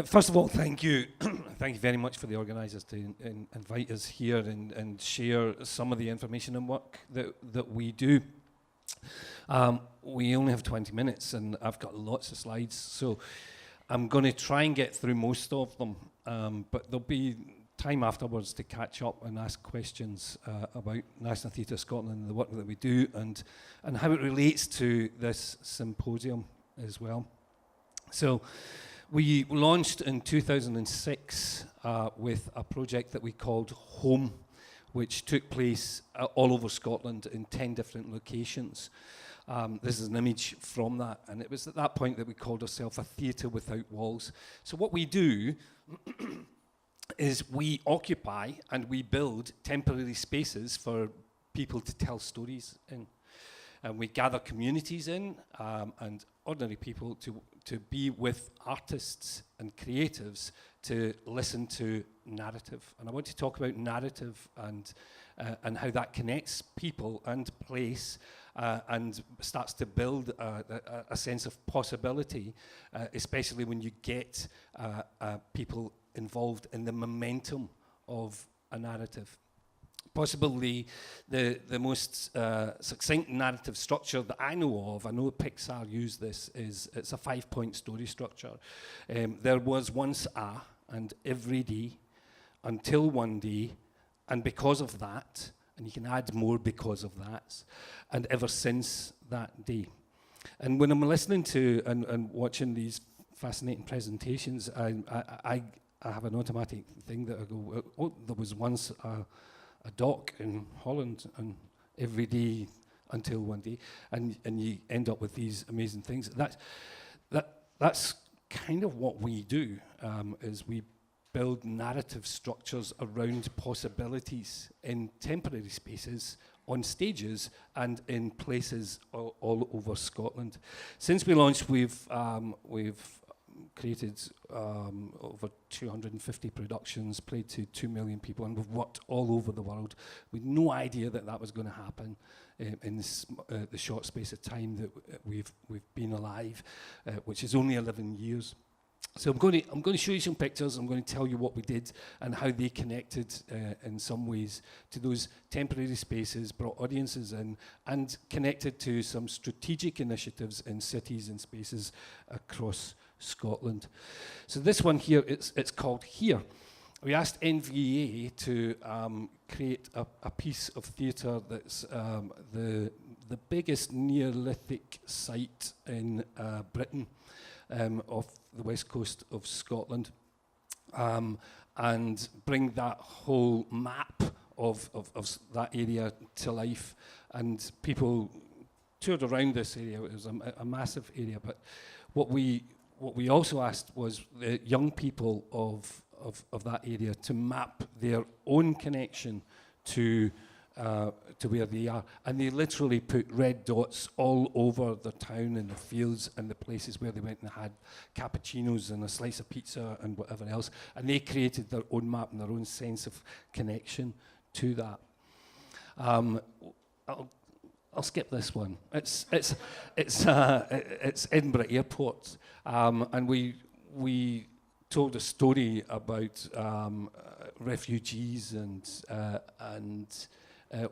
First of all, thank you. Thank you very much for the organisers to invite us here and share some of the information and work that we do. We only have 20 minutes and I've got lots of slides, so I'm going to try and get through most of them, but there'll be time afterwards to catch up and ask questions about National Theatre Scotland and the work that we do and how it relates to this symposium as well. So we launched in 2006 with a project that we called Home, which took place all over Scotland in 10 different locations. This is an image from that, and it was at that point that we called ourselves a theatre without walls. So what we do is we occupy and we build temporary spaces for people to tell stories in. And we gather communities in and ordinary people to be with artists and creatives to listen to narrative. And I want to talk about narrative and how that connects people and place and starts to build a sense of possibility, especially when you get people involved in the momentum of a narrative. Possibly the most succinct narrative structure that I know of, I know Pixar used this, it's a 5-point story structure. There was once and every day, until one day, and because of that, and you can add more because of that, and ever since that day. And when I'm listening to and watching these fascinating presentations, I have an automatic thing that I go, oh, there was once a dock in Holland, and every day until one day, and you end up with these amazing things. That's kind of what we do, is we build narrative structures around possibilities in temporary spaces, on stages, and in places all over Scotland. Since we launched, we've created over 250 productions, played to 2 million people, and we've worked all over the world with no idea that was going to happen in this, the short space of time that we've been alive, which is only 11 years. So I'm going to show you some pictures. I'm going to tell you what we did and how they connected in some ways to those temporary spaces, brought audiences in, and connected to some strategic initiatives in cities and spaces across Scotland. So this one here, it's called Here. We asked NVA to create a piece of theatre that's the biggest Neolithic site in Britain, off the west coast of Scotland, and bring that whole map of that area to life. And people toured around this area. It was a massive area, but what we also asked was the young people of that area to map their own connection to where they are. And they literally put red dots all over the town and the fields and the places where they went and had cappuccinos and a slice of pizza and whatever else. And they created their own map and their own sense of connection to that. I'll skip this one. It's Edinburgh Airport, and we told a story about refugees and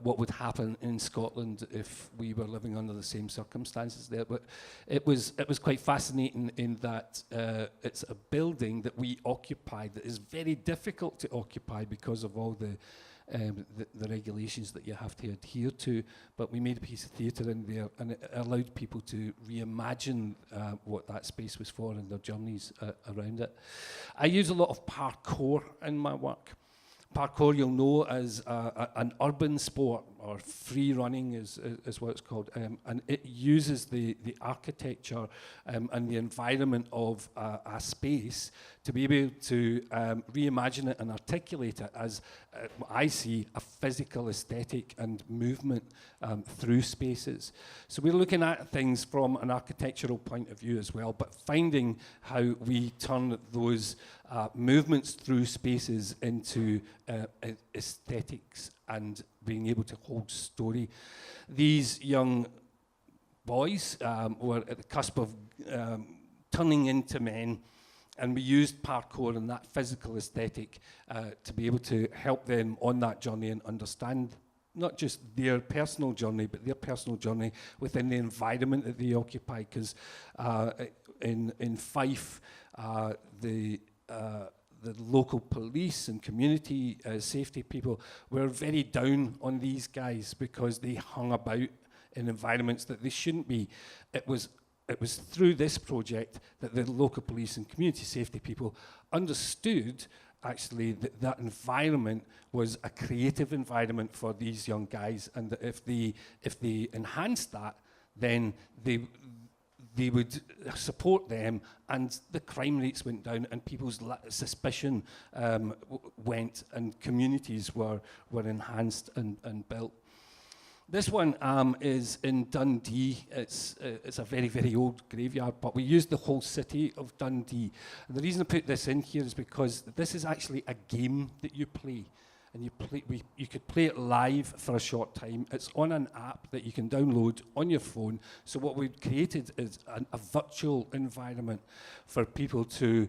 what would happen in Scotland if we were living under the same circumstances there. But it was quite fascinating in that it's a building that we occupied that is very difficult to occupy because of all the regulations that you have to adhere to, but we made a piece of theatre in there, and it allowed people to reimagine what that space was for and their journeys around it. I use a lot of parkour in my work. Parkour, you'll know, as an urban sport, or free running is what it's called, and it uses the architecture and the environment of a space to be able to reimagine it and articulate it as, I see, a physical aesthetic and movement through spaces. So we're looking at things from an architectural point of view as well, but finding how we turn those movements through spaces into aesthetics and being able to hold story. These young boys were at the cusp of turning into men, And we used parkour and that physical aesthetic to be able to help them on that journey and understand not just their personal journey, but their personal journey within the environment that they occupy. Because in Fife, the local police and community safety people were very down on these guys because they hung about in environments that they shouldn't be. It was through this project that the local police and community safety people understood actually that environment was a creative environment for these young guys, and that if they enhanced that, then they would support them, and the crime rates went down, and people's suspicion went, and communities were enhanced and built. This one is in Dundee. It's a very, very old graveyard, but we used the whole city of Dundee. And the reason I put this in here is because this is actually a game that you play. And you could play it live for a short time. It's on an app that you can download on your phone. So what we've created is a virtual environment for people to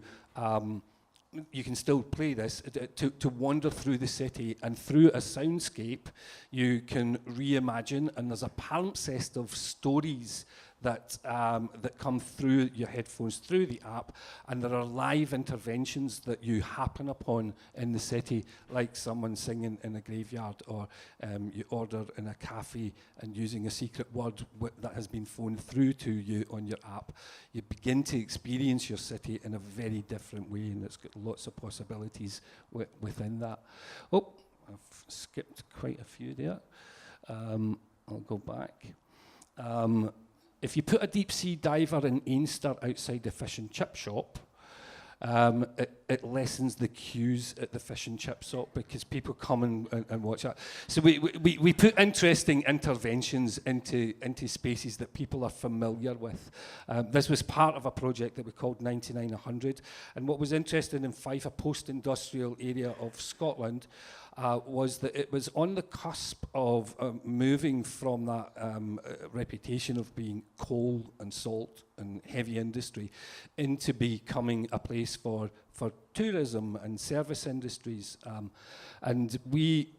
you can still play this, to wander through the city, and through a soundscape you can reimagine, and there's a palimpsest of stories that come through your headphones, through the app, and there are live interventions that you happen upon in the city, like someone singing in a graveyard, or you order in a cafe and using a secret word that has been phoned through to you on your app. You begin to experience your city in a very different way, and it's got lots of possibilities within that. Oh, I've skipped quite a few there. I'll go back. If you put a deep sea diver in Ainster outside the fish and chip shop, it lessens the queues at the fish and chip shop because people come and watch that. So we put interesting interventions into spaces that people are familiar with. This was part of a project that we called 99-100. And what was interesting in Fife, a post-industrial area of Scotland, was that it was on the cusp of moving from that reputation of being coal and salt and heavy industry into becoming a place for tourism and service industries. And we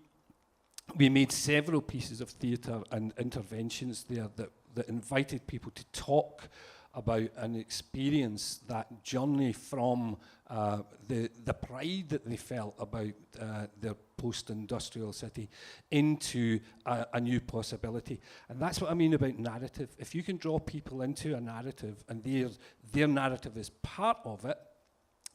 made several pieces of theatre and interventions there that invited people to talk about and experience that journey from the pride that they felt about their post-industrial city into a new possibility. And that's what I mean about narrative. If you can draw people into a narrative and their narrative is part of it,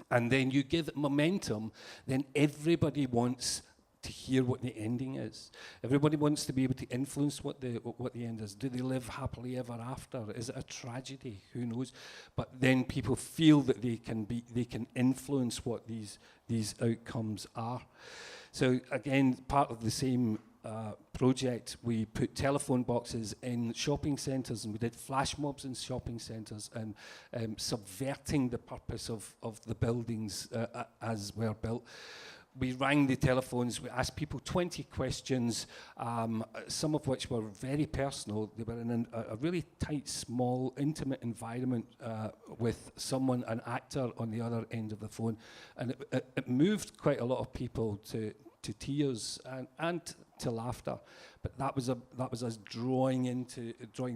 and then you give it momentum, then everybody wants to hear what the ending is. Everybody wants to be able to influence what the end is. Do they live happily ever after? Is it a tragedy? Who knows? But then people feel that they can influence what these outcomes are. So again, part of the same project, we put telephone boxes in shopping centres, and we did flash mobs in shopping centres, and subverting the purpose of the buildings as were built. We rang the telephones, we asked people 20 questions, some of which were very personal. They were in a really tight, small, intimate environment with someone, an actor on the other end of the phone. And it moved quite a lot of people to tears and to laughter. But that was us drawing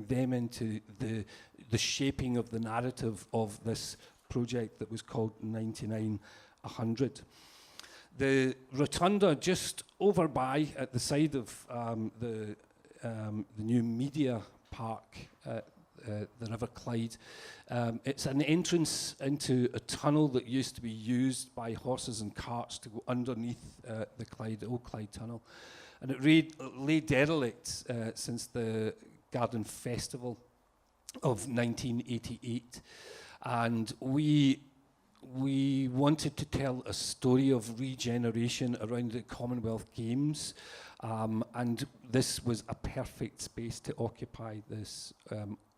them into the shaping of the narrative of this project that was called 99-100. The rotunda just over by at the side of the new media park, the River Clyde. It's an entrance into a tunnel that used to be used by horses and carts to go underneath the old Clyde tunnel. And it lay derelict since the Garden Festival of 1988. And we wanted to tell a story of regeneration around the Commonwealth Games, and this was a perfect space to occupy this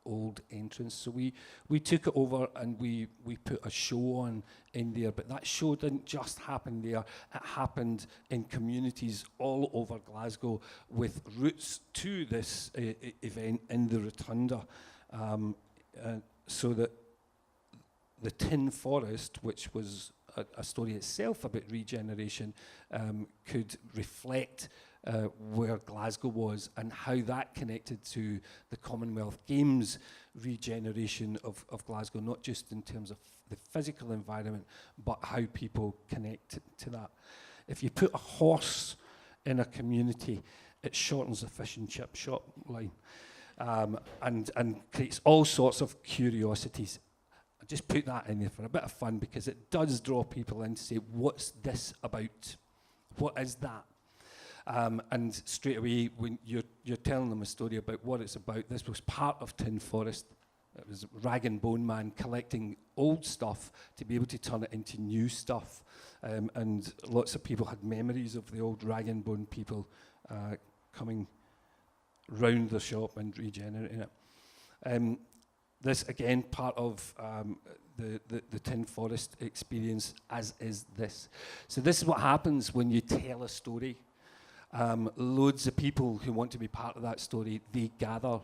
old entrance. So we took it over and we put a show on in there, but that show didn't just happen there, it happened in communities all over Glasgow with roots to this event in the rotunda, so that the Tin Forest, which was a story itself about regeneration, could reflect where Glasgow was and how that connected to the Commonwealth Games regeneration of Glasgow, not just in terms of the physical environment, but how people connect to that. If you put a horse in a community, it shortens the fish and chip shop line, and creates all sorts of curiosities. I just put that in there for a bit of fun because it does draw people in to say, what's this about? What is that? And straight away, when you're telling them a story about what it's about, this was part of Tin Forest. It was Rag and Bone Man collecting old stuff to be able to turn it into new stuff. And lots of people had memories of the old Rag and Bone people coming round the shop and regenerating it. This, again, part of the Tin Forest experience, as is this. So this is what happens when you tell a story. Loads of people who want to be part of that story, they gather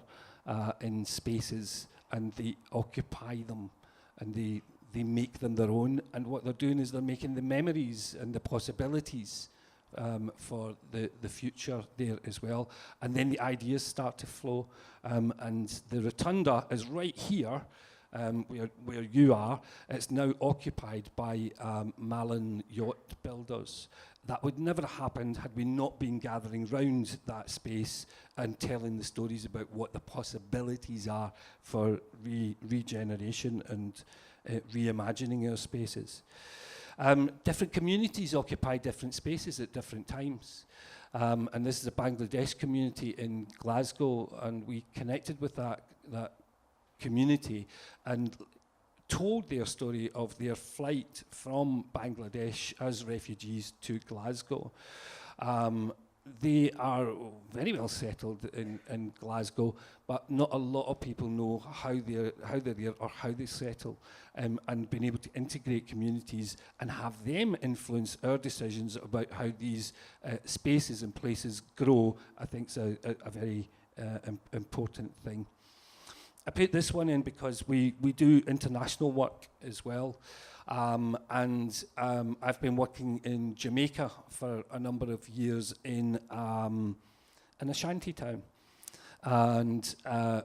in spaces and they occupy them and they make them their own. And what they're doing is they're making the memories and the possibilities for the future there as well. And then the ideas start to flow. And the rotunda is right here, where you are. It's now occupied by Malin yacht builders. That would never have happened had we not been gathering round that space and telling the stories about what the possibilities are for regeneration and reimagining our spaces. Different communities occupy different spaces at different times. And this is a Bangladesh community in Glasgow, and we connected with that community and told their story of their flight from Bangladesh as refugees to Glasgow. They are very well settled in Glasgow, but not a lot of people know how they're there or how they settle. And being able to integrate communities and have them influence our decisions about how these spaces and places grow, I think is a very important thing. I put this one in because we do international work as well. I've been working in Jamaica for a number of years in a shanty town, and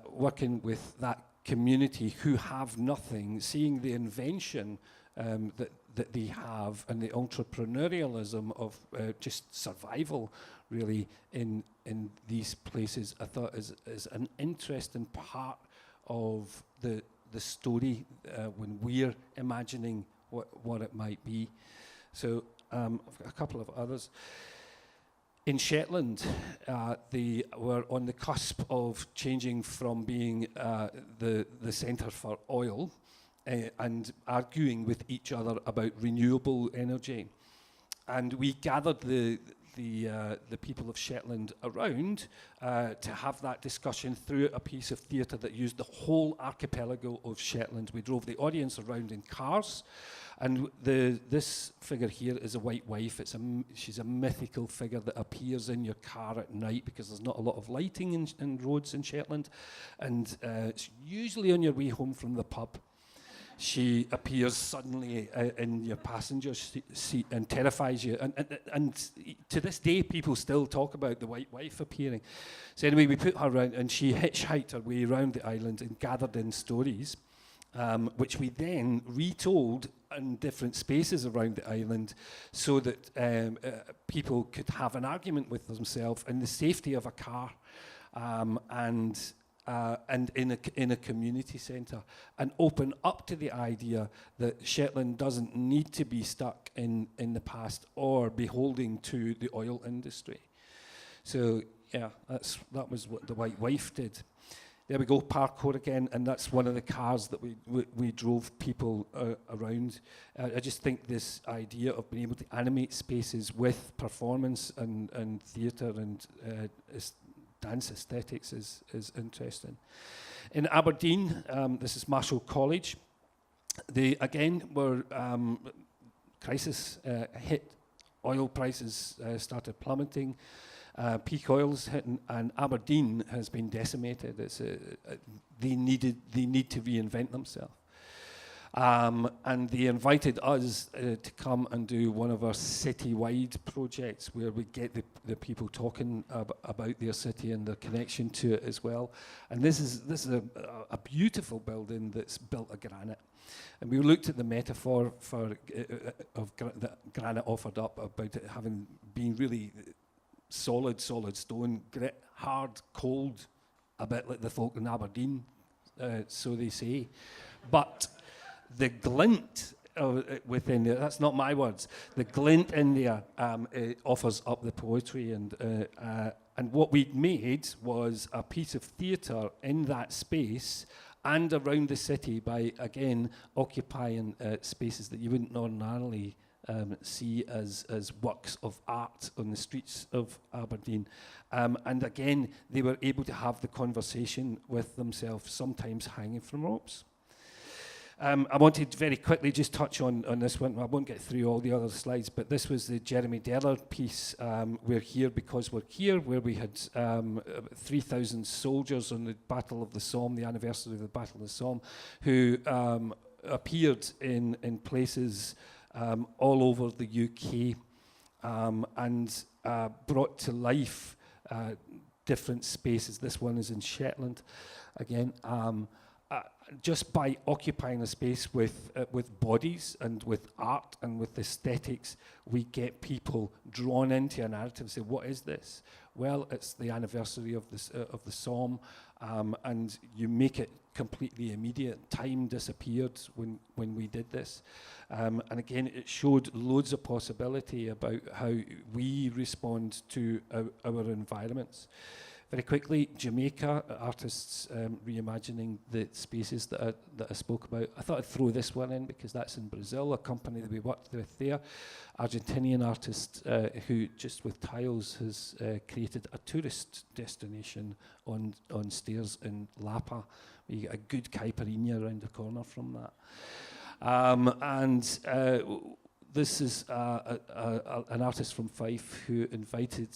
working with that community who have nothing, seeing the invention that they have and the entrepreneurialism of just survival really in these places, I thought is an interesting part of the story when we're imagining what it might be. So I've got a couple of others. In Shetland, they were on the cusp of changing from being the centre for oil and arguing with each other about renewable energy. And we gathered the people of Shetland around to have that discussion through a piece of theatre that used the whole archipelago of Shetland. We drove the audience around in cars, and this figure here is a white wife. She's a mythical figure that appears in your car at night because there's not a lot of lighting in roads in Shetland, and it's usually on your way home from the pub. She appears suddenly in your passenger seat and terrifies you. And to this day, people still talk about the white wife appearing. So anyway, we put her around, and she hitchhiked her way around the island and gathered in stories, which we then retold in different spaces around the island so that people could have an argument with themselves in the safety of a car. And in a community centre, and open up to the idea that Shetland doesn't need to be stuck in the past or beholding to the oil industry. So yeah, that was what the white wife did. There we go, parkour again, and that's one of the cars that we drove people around. I just think this idea of being able to animate spaces with performance and theatre and dance aesthetics is interesting. In Aberdeen, this is Marshall College. They again were crisis hit. Oil prices started plummeting. Peak oil's hitting, and Aberdeen has been decimated. They need to reinvent themselves. And they invited us to come and do one of our city-wide projects where we get the people talking about their city and their connection to it as well. And this is a beautiful building that's built of granite. And we looked at the metaphor that granite offered up about it having been really solid stone, grit, hard, cold, a bit like the folk in Aberdeen, so they say. But the glint within there, that's not my words, the glint in there it offers up the poetry. And what we'd made was a piece of theatre in that space and around the city by, again, occupying spaces that you wouldn't ordinarily see as works of art on the streets of Aberdeen. And again, they were able to have the conversation with themselves, sometimes hanging from ropes. I wanted to very quickly just touch on this one. I won't get through all the other slides, but this was the Jeremy Deller piece, We're Here Because We're Here, where we had 3,000 soldiers on the Battle of the Somme, the anniversary of the Battle of the Somme, who appeared in places all over the UK and brought to life different spaces. This one is in Shetland, again. Just by occupying a space with bodies and with art and with aesthetics, we get people drawn into a narrative and say, what is this? Well, it's the anniversary of the Somme, and you make it completely immediate. Time disappeared when we did this. And again, it showed loads of possibility about how we respond to our environments. Very quickly, Jamaica, artists reimagining the spaces that I spoke about. I thought I'd throw this one in because that's in Brazil, a company that we worked with there. Argentinian artist who, just with tiles, has created a tourist destination on stairs in Lapa. You get a good caipirinha around the corner from that. This is an artist from Fife who invited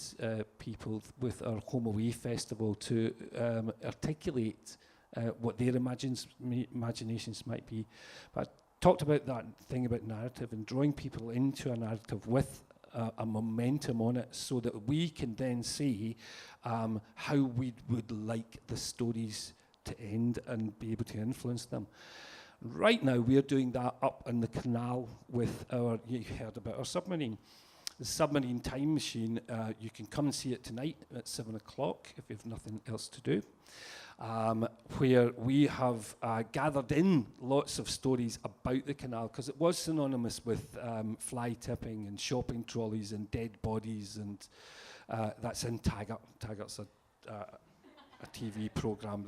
people with our Home Away festival to articulate what their imaginations might be. But I talked about that thing about narrative and drawing people into a narrative with a momentum on it so that we can then see how we would like the stories to end and be able to influence them. Right now, we're doing that up in the canal with you heard about our submarine. The submarine time machine, you can come and see it tonight at 7 o'clock if you have nothing else to do, where we have gathered in lots of stories about the canal, because it was synonymous with fly tipping and shopping trolleys and dead bodies, and that's in Taggart. Taggart's a TV programme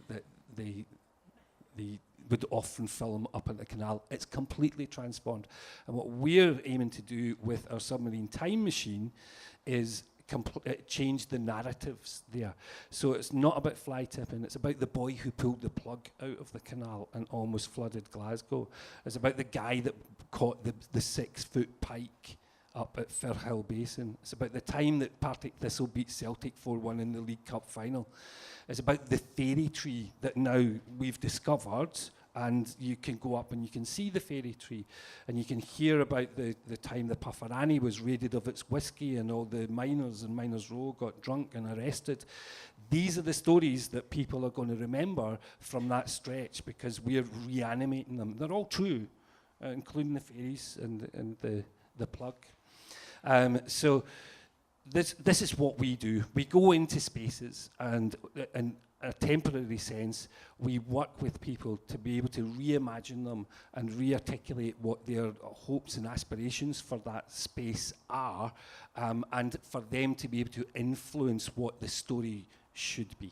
that they would often film up in the canal. It's completely transformed. And what we're aiming to do with our submarine time machine is change the narratives there. So it's not about fly tipping, it's about the boy who pulled the plug out of the canal and almost flooded Glasgow. It's about the guy that caught the 6-foot pike up at Firhill Basin. It's about the time that Partick Thistle beat Celtic 4-1 in the League Cup final. It's about the fairy tree that now we've discovered, and you can go up and you can see the fairy tree, and you can hear about the time the Pufferani was raided of its whiskey and all the miners in Miners Row got drunk and arrested. These are the stories that people are going to remember from that stretch because we're reanimating them. They're all true, including the fairies and the plug. So this is what we do. We go into spaces and in a temporary sense, we work with people to be able to reimagine them and re-articulate what their hopes and aspirations for that space are, and for them to be able to influence what the story should be.